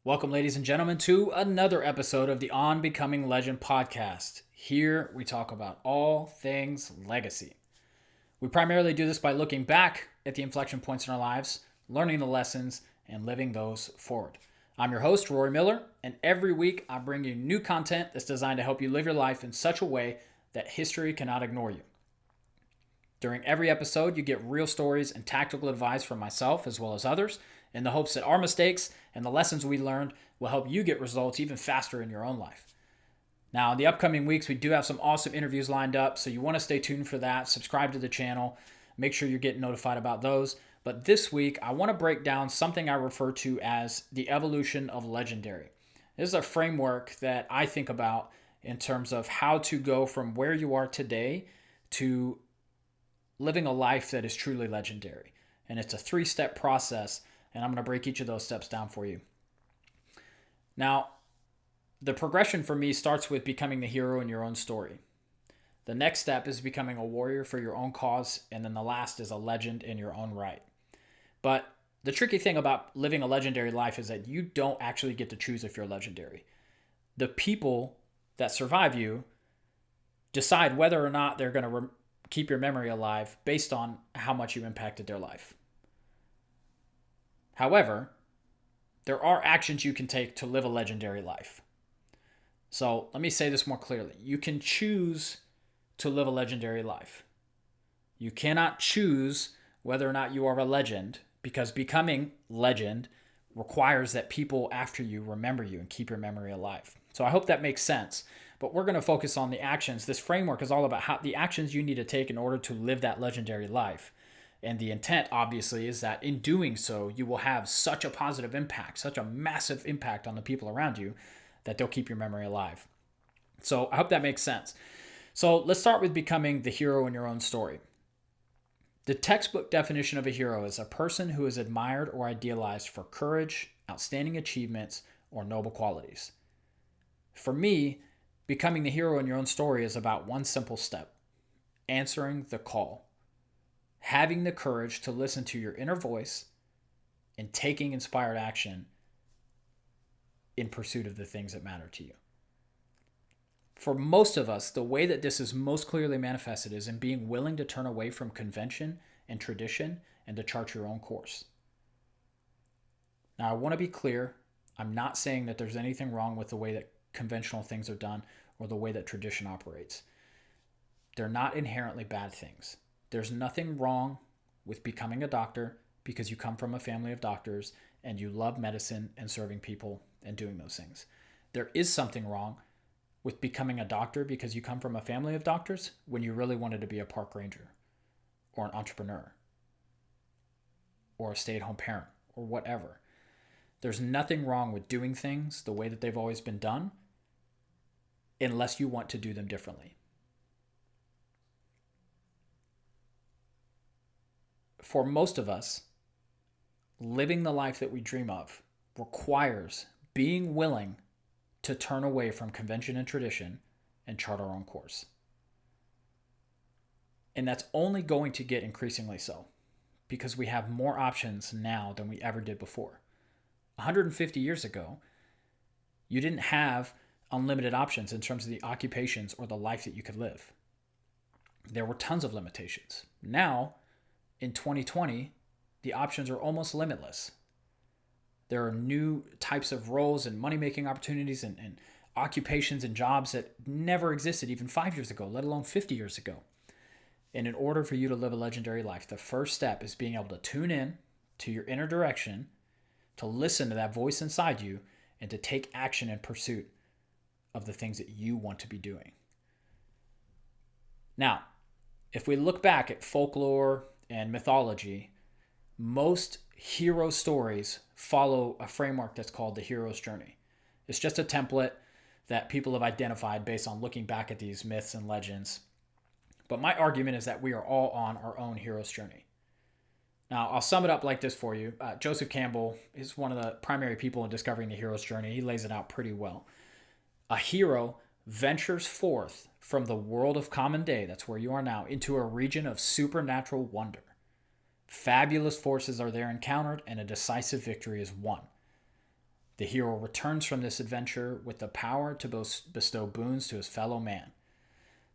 Welcome, ladies and gentlemen, to another episode of the On Becoming Legend podcast. Here we talk about all things legacy. We primarily do this by looking back at the inflection points in our lives, learning the lessons, and living those forward. I'm your host, Rory Miller, and every week I bring you new content that's designed to help you live your life in such a way that history cannot ignore you. During every episode, you get real stories and tactical advice from myself as well as others, in the hopes that our mistakes and the lessons we learned will help you get results even faster in your own life. Now, in the upcoming weeks, we do have some awesome interviews lined up, so you want to stay tuned for that. Subscribe to the channel. Make sure you're getting notified about those. But this week, I want to break down something I refer to as the evolution of legendary. This is a framework that I think about in terms of how to go from where you are today to living a life that is truly legendary. And it's a 3-step process, and I'm going to break each of those steps down for you. Now, the progression for me starts with becoming the hero in your own story. The next step is becoming a warrior for your own cause, and then the last is a legend in your own right. But the tricky thing about living a legendary life is that you don't actually get to choose if you're legendary. The people that survive you decide whether or not they're going to keep your memory alive based on how much you impacted their life. However, there are actions you can take to live a legendary life. So let me say this more clearly. You can choose to live a legendary life. You cannot choose whether or not you are a legend, because becoming legend requires that people after you remember you and keep your memory alive. So I hope that makes sense. But we're going to focus on the actions. This framework is all about how the actions you need to take in order to live that legendary life. And the intent, obviously, is that in doing so, you will have such a positive impact, such a massive impact on the people around you that they'll keep your memory alive. So I hope that makes sense. So let's start with becoming the hero in your own story. The textbook definition of a hero is a person who is admired or idealized for courage, outstanding achievements, or noble qualities. For me, becoming the hero in your own story is about one simple step: answering the call. Having the courage to listen to your inner voice and taking inspired action in pursuit of the things that matter to you. For most of us, the way that this is most clearly manifested is in being willing to turn away from convention and tradition and to chart your own course. Now, I want to be clear. I'm not saying that there's anything wrong with the way that conventional things are done or the way that tradition operates. They're not inherently bad things. There's nothing wrong with becoming a doctor because you come from a family of doctors and you love medicine and serving people and doing those things. There is something wrong with becoming a doctor because you come from a family of doctors when you really wanted to be a park ranger or an entrepreneur or a stay-at-home parent or whatever. There's nothing wrong with doing things the way that they've always been done unless you want to do them differently. For most of us, living the life that we dream of requires being willing to turn away from convention and tradition and chart our own course. And that's only going to get increasingly so because we have more options now than we ever did before. 150 years ago, you didn't have unlimited options in terms of the occupations or the life that you could live. There were tons of limitations. Now, in 2020, the options are almost limitless. There are new types of roles and money-making opportunities and occupations and jobs that never existed even 5 years ago, let alone 50 years ago. And in order for you to live a legendary life, the first step is being able to tune in to your inner direction, to listen to that voice inside you, and to take action in pursuit of the things that you want to be doing. Now, if we look back at folklore and mythology, most hero stories follow a framework that's called the hero's journey. It's just a template that people have identified based on looking back at these myths and legends. But my argument is that we are all on our own hero's journey. Now, I'll sum it up like this for you. Joseph Campbell is one of the primary people in discovering the hero's journey. He lays it out pretty well. A hero ventures forth from the world of common day, that's where you are now, into a region of supernatural wonder. Fabulous forces are there encountered, and a decisive victory is won. The hero returns from this adventure with the power to bestow boons to his fellow man.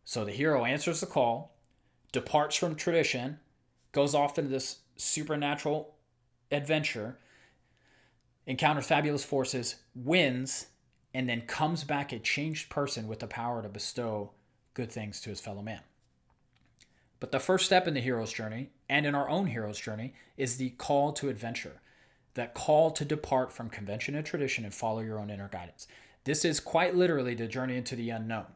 So the hero answers the call, departs from tradition, goes off into this supernatural adventure, encounters fabulous forces, wins, and then comes back a changed person with the power to bestow good things to his fellow man. But the first step in the hero's journey, and in our own hero's journey, is the call to adventure. That call to depart from convention and tradition and follow your own inner guidance. This is quite literally the journey into the unknown.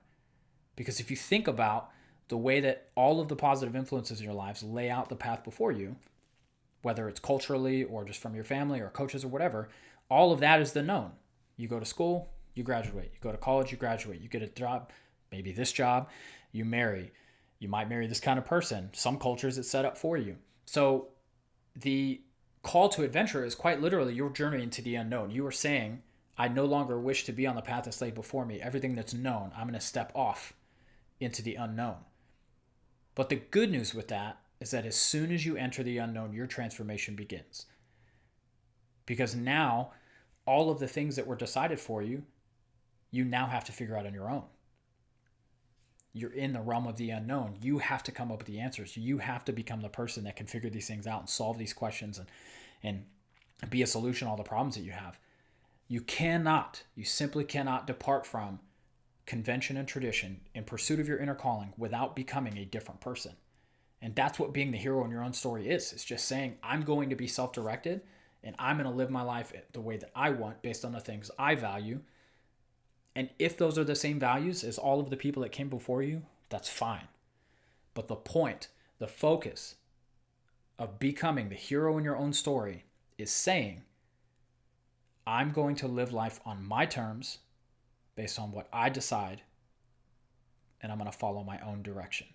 Because if you think about the way that all of the positive influences in your lives lay out the path before you, whether it's culturally or just from your family or coaches or whatever, all of that is the known. You go to school, you graduate. You go to college, you graduate. You get a job, maybe this job, you marry. You might marry this kind of person. Some cultures it's set up for you. So the call to adventure is quite literally your journey into the unknown. You are saying, I no longer wish to be on the path that's laid before me. Everything that's known, I'm going to step off into the unknown. But the good news with that is that as soon as you enter the unknown, your transformation begins. Because now, all of the things that were decided for you, you now have to figure out on your own. You're in the realm of the unknown. You have to come up with the answers. You have to become the person that can figure these things out and solve these questions and be a solution to all the problems that you have. You simply cannot depart from convention and tradition in pursuit of your inner calling without becoming a different person. And that's what being the hero in your own story is. It's just saying, I'm going to be self-directed and I'm going to live my life the way that I want based on the things I value. And if those are the same values as all of the people that came before you, that's fine. But the point, the focus of becoming the hero in your own story is saying, I'm going to live life on my terms based on what I decide, and I'm going to follow my own direction.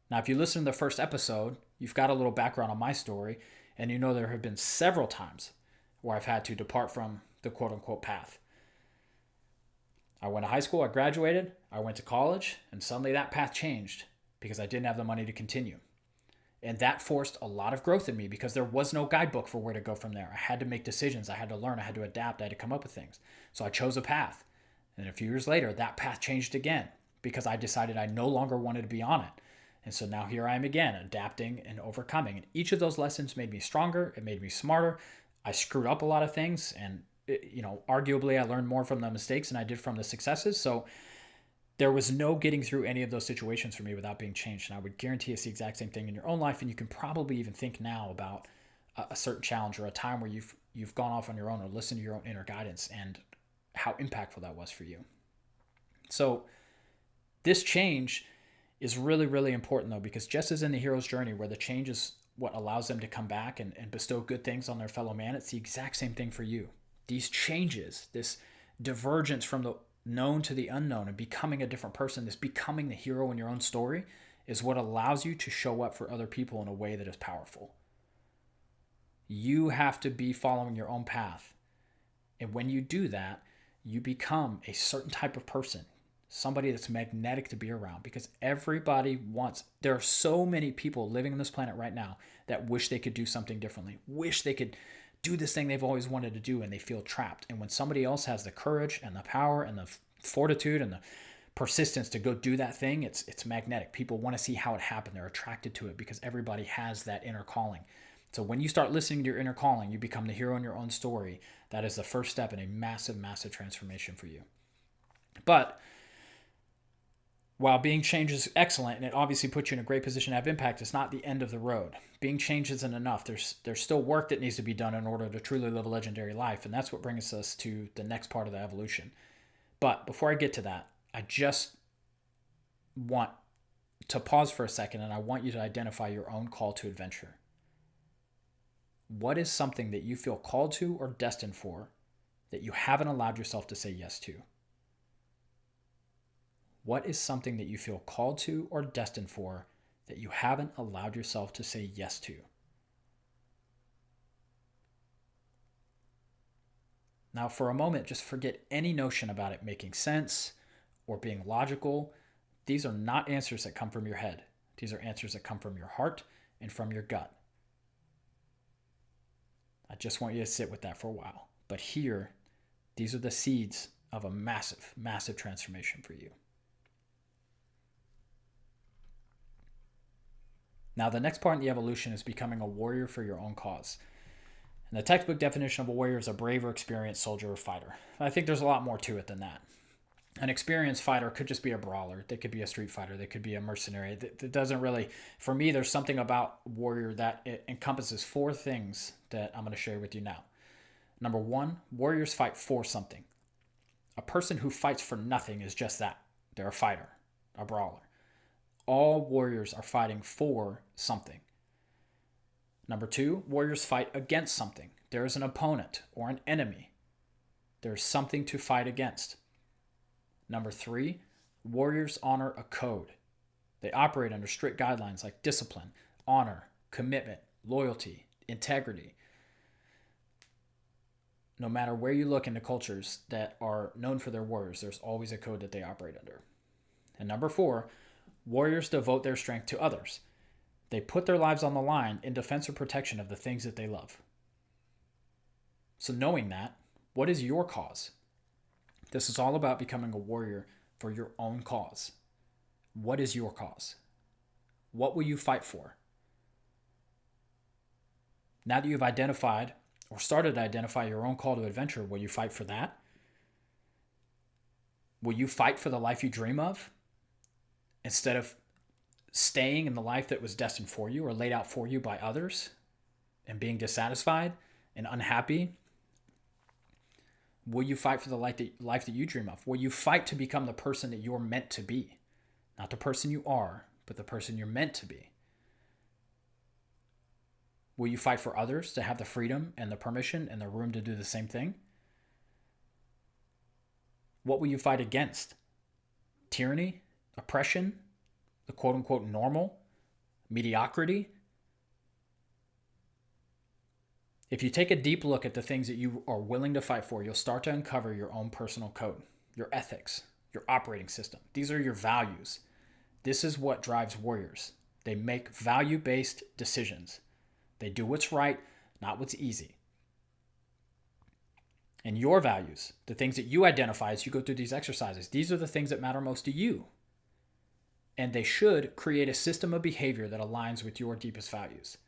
Now, if you listen to the first episode, you've got a little background on my story, and you know there have been several times where I've had to depart from the quote-unquote path. I went to high school, I graduated, I went to college, and suddenly that path changed because I didn't have the money to continue. And that forced a lot of growth in me because there was no guidebook for where to go from there. I had to make decisions, I had to learn, I had to adapt, I had to come up with things. So I chose a path. And a few years later, that path changed again because I decided I no longer wanted to be on it. And so now here I am again, adapting and overcoming. And each of those lessons made me stronger, it made me smarter. I screwed up a lot of things, and arguably I learned more from the mistakes than I did from the successes. So there was no getting through any of those situations for me without being changed. And I would guarantee it's the exact same thing in your own life. And you can probably even think now about a certain challenge or a time where you've gone off on your own or listened to your own inner guidance and how impactful that was for you. So this change is really, really important though, because just as in the hero's journey where the change is what allows them to come back and bestow good things on their fellow man, it's the exact same thing for you. These changes, this divergence from the known to the unknown and becoming a different person, this becoming the hero in your own story is what allows you to show up for other people in a way that is powerful. You have to be following your own path. And when you do that, you become a certain type of person, somebody that's magnetic to be around because everybody wants, there are so many people living on this planet right now that wish they could do something differently, wish they could do this thing they've always wanted to do, and they feel trapped. And when somebody else has the courage and the power and the fortitude and the persistence to go do that thing, it's magnetic. People want to see how it happened. They're attracted to it because everybody has that inner calling. So when you start listening to your inner calling, you become the hero in your own story. That is the first step in a massive, massive transformation for you. But while being changed is excellent, and it obviously puts you in a great position to have impact, it's not the end of the road. Being changed isn't enough. There's still work that needs to be done in order to truly live a legendary life, and that's what brings us to the next part of the evolution. But before I get to that, I just want to pause for a second, and I want you to identify your own call to adventure. What is something that you feel called to or destined for that you haven't allowed yourself to say yes to? What is something that you feel called to or destined for that you haven't allowed yourself to say yes to? Now, for a moment, just forget any notion about it making sense or being logical. These are not answers that come from your head. These are answers that come from your heart and from your gut. I just want you to sit with that for a while. But here, these are the seeds of a massive, massive transformation for you. Now, the next part in the evolution is becoming a warrior for your own cause. And the textbook definition of a warrior is a brave or experienced soldier or fighter. I think there's a lot more to it than that. An experienced fighter could just be a brawler. They could be a street fighter. They could be a mercenary. That doesn't really, for me, there's something about warrior that it encompasses 4 things that I'm going to share with you now. Number 1, warriors fight for something. A person who fights for nothing is just that. They're a fighter, a brawler. All warriors are fighting for something. Number 2, warriors fight against something. There is an opponent or an enemy. There's something to fight against. Number 3, warriors honor a code. They operate under strict guidelines like discipline, honor, commitment, loyalty, integrity. No matter where you look into cultures that are known for their warriors, there's always a code that they operate under. And number 4, warriors devote their strength to others. They put their lives on the line in defense or protection of the things that they love. So knowing that, what is your cause? This is all about becoming a warrior for your own cause. What is your cause? What will you fight for? Now that you've identified or started to identify your own call to adventure, will you fight for that? Will you fight for the life you dream of instead of staying in the life that was destined for you or laid out for you by others and being dissatisfied and unhappy? Will you fight for the life that you dream of? Will you fight to become the person that you're meant to be? Not the person you are, but the person you're meant to be. Will you fight for others to have the freedom and the permission and the room to do the same thing? What will you fight against? Tyranny? Oppression? The quote-unquote normal? Mediocrity? If you take a deep look at the things that you are willing to fight for, you'll start to uncover your own personal code, your ethics, your operating system. These are your values. This is what drives warriors. They make value-based decisions. They do what's right, not what's easy. And your values, the things that you identify as you go through these exercises, these are the things that matter most to you. And they should create a system of behavior that aligns with your deepest values.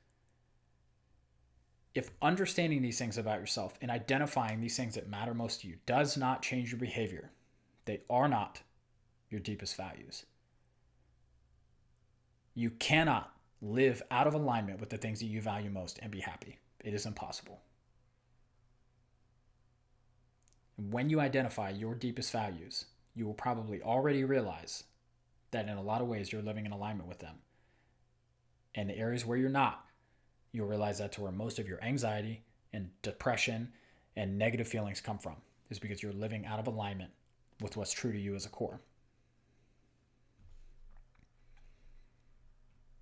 If understanding these things about yourself and identifying these things that matter most to you does not change your behavior, they are not your deepest values. You cannot live out of alignment with the things that you value most and be happy. It is impossible. When you identify your deepest values, you will probably already realize that in a lot of ways you're living in alignment with them. And the areas where you're not, you'll realize that's where most of your anxiety and depression and negative feelings come from, is because you're living out of alignment with what's true to you as a core.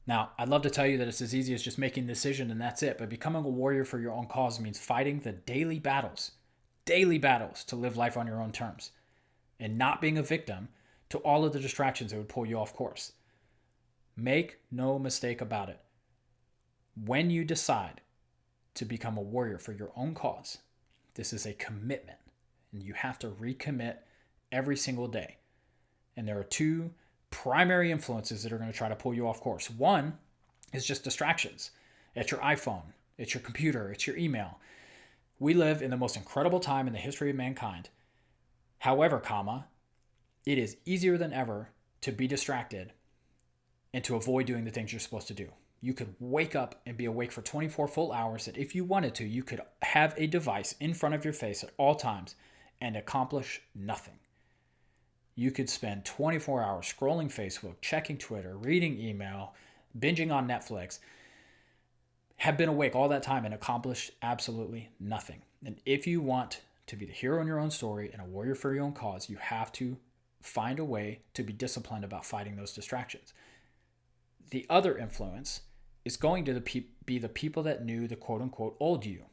Now, I'd love to tell you that it's as easy as just making a decision and that's it, but becoming a warrior for your own cause means fighting the daily battles to live life on your own terms and not being a victim to all of the distractions that would pull you off course. Make no mistake about it. When you decide to become a warrior for your own cause, this is a commitment, and you have to recommit every single day. And there are 2 primary influences that are going to try to pull you off course. One is just distractions. It's your iPhone, it's your computer, it's your email. We live in the most incredible time in the history of mankind. However, it is easier than ever to be distracted and to avoid doing the things you're supposed to do. You could wake up and be awake for 24 full hours that if you wanted to, you could have a device in front of your face at all times and accomplish nothing. You could spend 24 hours scrolling Facebook, checking Twitter, reading email, binging on Netflix, have been awake all that time and accomplished absolutely nothing. And if you want to be the hero in your own story and a warrior for your own cause, you have to find a way to be disciplined about fighting those distractions. The other influence is going to be the people that knew the quote-unquote old you.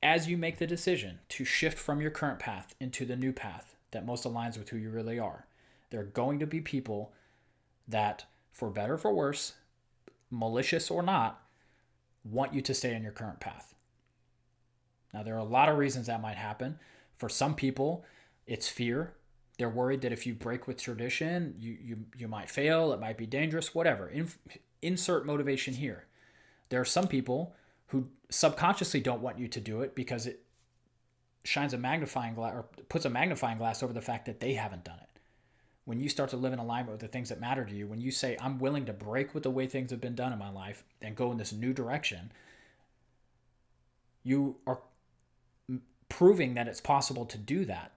As you make the decision to shift from your current path into the new path that most aligns with who you really are, there are going to be people that, for better or for worse, malicious or not, want you to stay on your current path. Now, there are a lot of reasons that might happen. For some people, it's fear. They're worried that if you break with tradition, you might fail, it might be dangerous, whatever. Insert motivation here. There are some people who subconsciously don't want you to do it because it shines a magnifying glass or puts a magnifying glass over the fact that they haven't done it. When you start to live in alignment with the things that matter to you, when you say, I'm willing to break with the way things have been done in my life and go in this new direction, you are proving that it's possible to do that.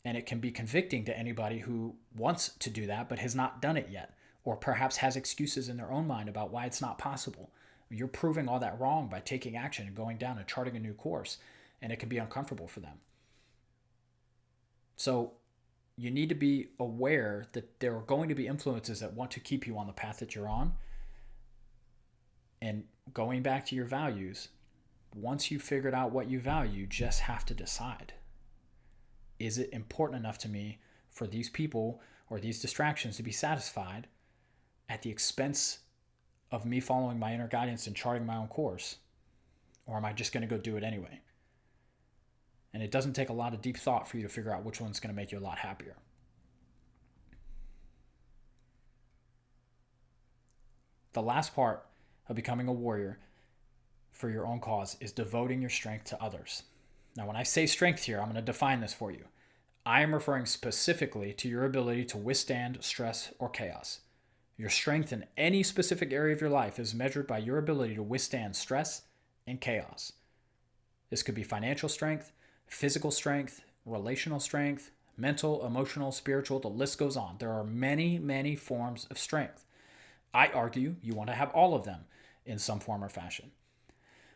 And it can be convicting to anybody who wants to do that but has not done it yet, or perhaps has excuses in their own mind about why it's not possible. You're proving all that wrong by taking action and going down and charting a new course, and it can be uncomfortable for them. So you need to be aware that there are going to be influences that want to keep you on the path that you're on. And going back to your values, once you've figured out what you value, you just have to decide. Is it important enough to me for these people or these distractions to be satisfied at the expense of me following my inner guidance and charting my own course? Or am I just going to go do it anyway? And it doesn't take a lot of deep thought for you to figure out which one's going to make you a lot happier. The last part of becoming a warrior for your own cause is devoting your strength to others. Now, when I say strength here, I'm going to define this for you. I am referring specifically to your ability to withstand stress or chaos. Your strength in any specific area of your life is measured by your ability to withstand stress and chaos. This could be financial strength, physical strength, relational strength, mental, emotional, spiritual, the list goes on. There are many, many forms of strength. I argue you want to have all of them in some form or fashion.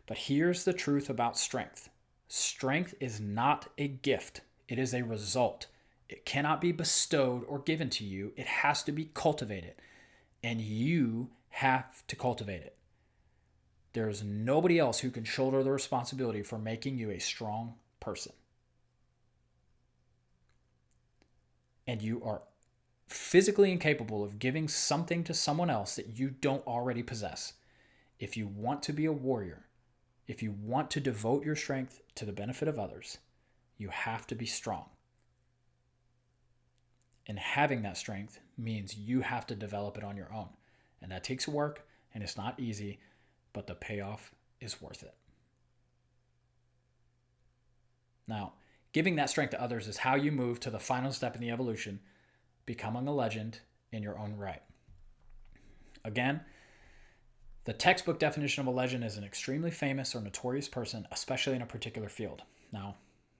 But here's the truth about strength. Strength is not a gift. It is a result. It cannot be bestowed or given to you. It has to be cultivated. And you have to cultivate it. There is nobody else who can shoulder the responsibility for making you a strong person. And you are physically incapable of giving something to someone else that you don't already possess. If you want to be a warrior, if you want to devote your strength to the benefit of others, you have to be strong. And having that strength means you have to develop it on your own. And that takes work, and it's not easy, but the payoff is worth it. Now, giving that strength to others is how you move to the final step in the evolution, becoming a legend in your own right. Again, the textbook definition of a legend is an extremely famous or notorious person, especially in a particular field. Now,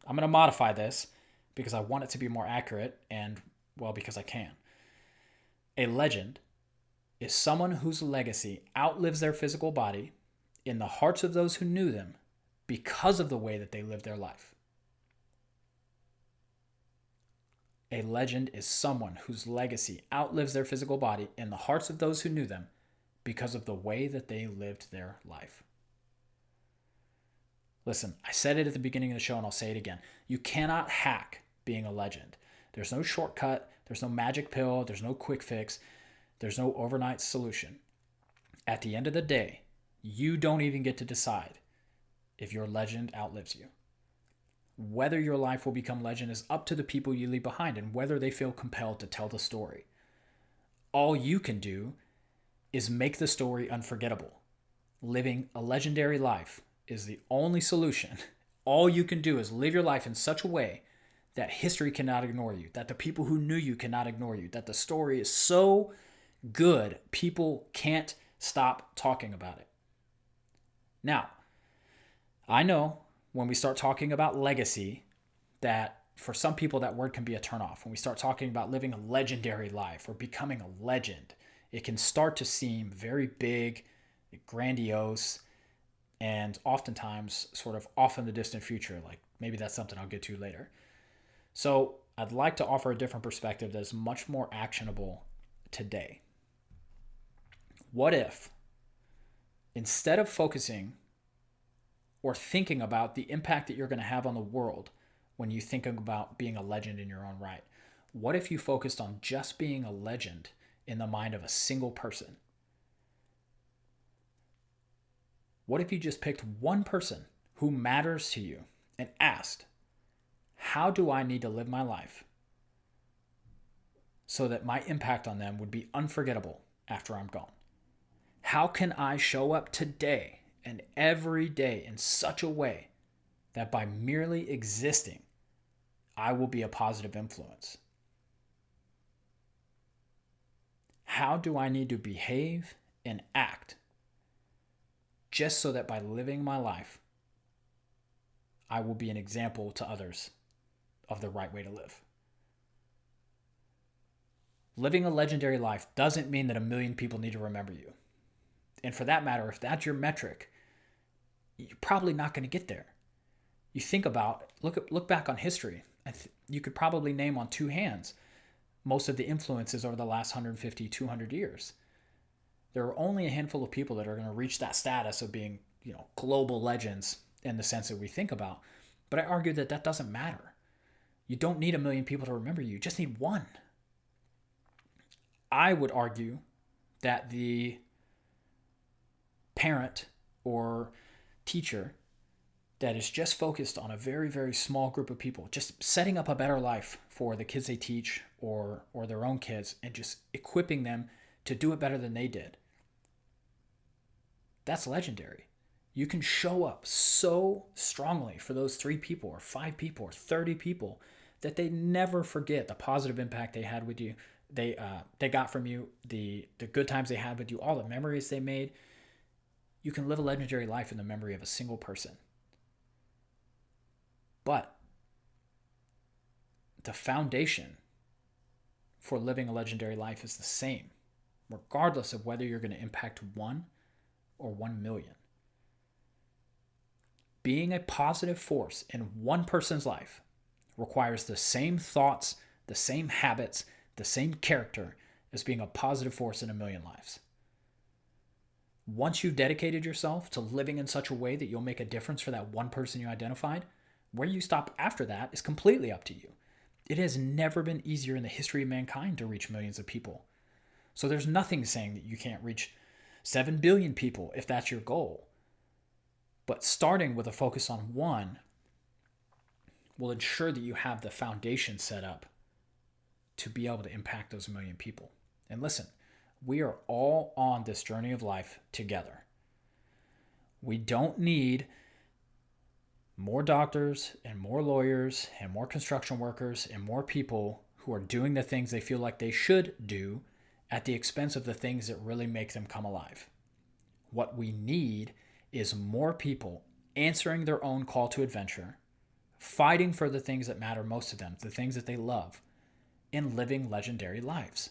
I'm going to modify this because I want it to be more accurate and, well, because I can. A legend is someone whose legacy outlives their physical body in the hearts of those who knew them because of the way that they lived their life. A legend is someone whose legacy outlives their physical body in the hearts of those who knew them because of the way that they lived their life. Listen, I said it at the beginning of the show and I'll say it again. You cannot hack being a legend. There's no shortcut. There's no magic pill. There's no quick fix. There's no overnight solution. At the end of the day, you don't even get to decide if your legend outlives you. Whether your life will become legend is up to the people you leave behind and whether they feel compelled to tell the story. All you can do is make the story unforgettable. Living a legendary life is the only solution. All you can do is live your life in such a way that history cannot ignore you, that the people who knew you cannot ignore you, that the story is so good, people can't stop talking about it. Now, I know when we start talking about legacy, that for some people that word can be a turnoff. When we start talking about living a legendary life or becoming a legend, it can start to seem very big, grandiose, and oftentimes sort of off in the distant future. Like maybe that's something I'll get to later. So I'd like to offer a different perspective that is much more actionable today. What if, instead of focusing or thinking about the impact that you're going to have on the world when you think about being a legend in your own right, what if you focused on just being a legend in the mind of a single person? What if you just picked one person who matters to you and asked, how do I need to live my life so that my impact on them would be unforgettable after I'm gone? How can I show up today and every day in such a way that by merely existing, I will be a positive influence? How do I need to behave and act just so that by living my life, I will be an example to others of the right way to live? Living a legendary life doesn't mean that 1 million people need to remember you. And for that matter, if that's your metric, you're probably not going to get there. You think about, look back on history. You could probably name on two hands most of the influences over the last 150, 200 years. There are only a handful of people that are going to reach that status of being, global legends in the sense that we think about. But I argue that that doesn't matter. You don't need 1 million people to remember you. You just need one. I would argue that the parent or teacher that is just focused on a very, very small group of people, just setting up a better life for the kids they teach or their own kids and just equipping them to do it better than they did. That's legendary. You can show up so strongly for those 3 people or 5 people or 30 people that they never forget the positive impact they had with you. They got from you, the good times they had with you, all the memories they made. You can live a legendary life in the memory of a single person. But the foundation for living a legendary life is the same, regardless of whether you're going to impact 1 or 1 million. Being a positive force in one person's life requires the same thoughts, the same habits, the same character as being a positive force in 1 million lives. Once you've dedicated yourself to living in such a way that you'll make a difference for that one person you identified, where you stop after that is completely up to you. It has never been easier in the history of mankind to reach millions of people. So there's nothing saying that you can't reach 7 billion people if that's your goal. But starting with a focus on one will ensure that you have the foundation set up to be able to impact those 1 million people. And listen, we are all on this journey of life together. We don't need more doctors and more lawyers and more construction workers and more people who are doing the things they feel like they should do at the expense of the things that really make them come alive. What we need is more people answering their own call to adventure, fighting for the things that matter most to them, the things that they love, and living legendary lives.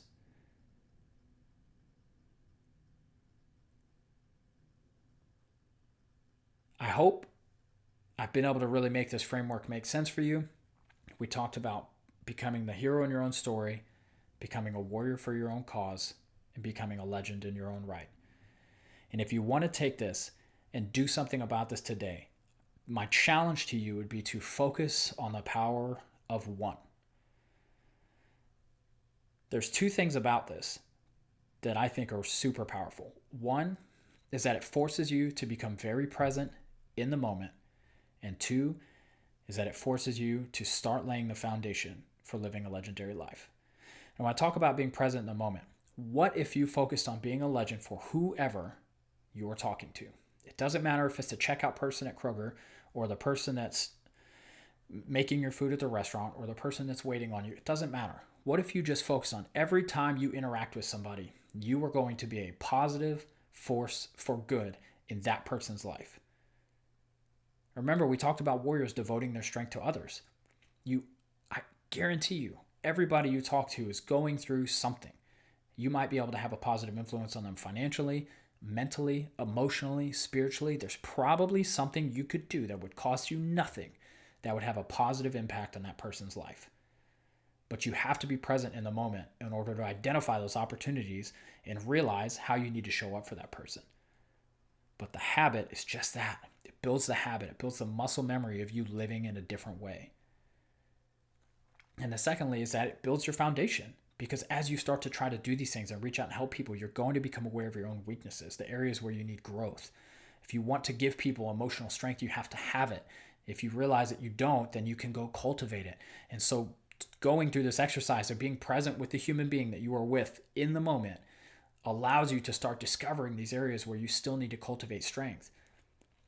I hope I've been able to really make this framework make sense for you. We talked about becoming the hero in your own story, becoming a warrior for your own cause, and becoming a legend in your own right. And if you want to take this and do something about this today, my challenge to you would be to focus on the power of one. There's 2 things about this that I think are super powerful. One is that it forces you to become very present in the moment. And 2 is that it forces you to start laying the foundation for living a legendary life. And when I talk about being present in the moment, what if you focused on being a legend for whoever you're talking to? It doesn't matter if it's the checkout person at Kroger or the person that's making your food at the restaurant or the person that's waiting on you. It doesn't matter. What if you just focus on every time you interact with somebody, you are going to be a positive force for good in that person's life? Remember, we talked about warriors devoting their strength to others. I guarantee you, everybody you talk to is going through something. You might be able to have a positive influence on them financially, mentally, emotionally, spiritually. There's probably something you could do that would cost you nothing that would have a positive impact on that person's life. But you have to be present in the moment in order to identify those opportunities and realize how you need to show up for that person. But the habit is just that. It builds the habit. It builds the muscle memory of you living in a different way. And the secondly is that it builds your foundation, because as you start to try to do these things and reach out and help people, you're going to become aware of your own weaknesses, the areas where you need growth. If you want to give people emotional strength, you have to have it. If you realize that you don't, then you can go cultivate it. And so going through this exercise of being present with the human being that you are with in the moment allows you to start discovering these areas where you still need to cultivate strength.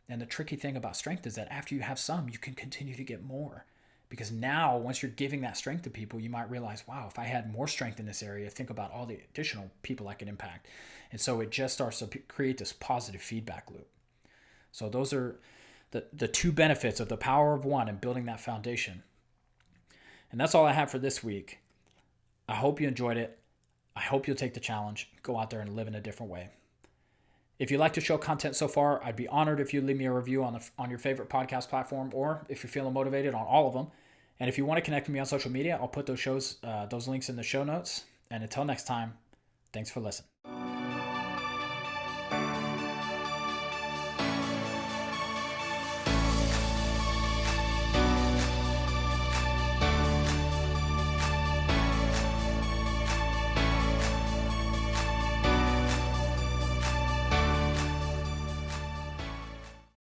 And the tricky thing about strength is that after you have some, you can continue to get more. Because now, once you're giving that strength to people, you might realize, wow, if I had more strength in this area, think about all the additional people I could impact. And so it just starts to create this positive feedback loop. So those are the two benefits of the power of one and building that foundation. And that's all I have for this week. I hope you enjoyed it. I hope you'll take the challenge, go out there and live in a different way. If you like the show content so far, I'd be honored if you leave me a review on your favorite podcast platform, or if you're feeling motivated, on all of them. And if you want to connect with me on social media, I'll put those links in the show notes. And until next time, thanks for listening.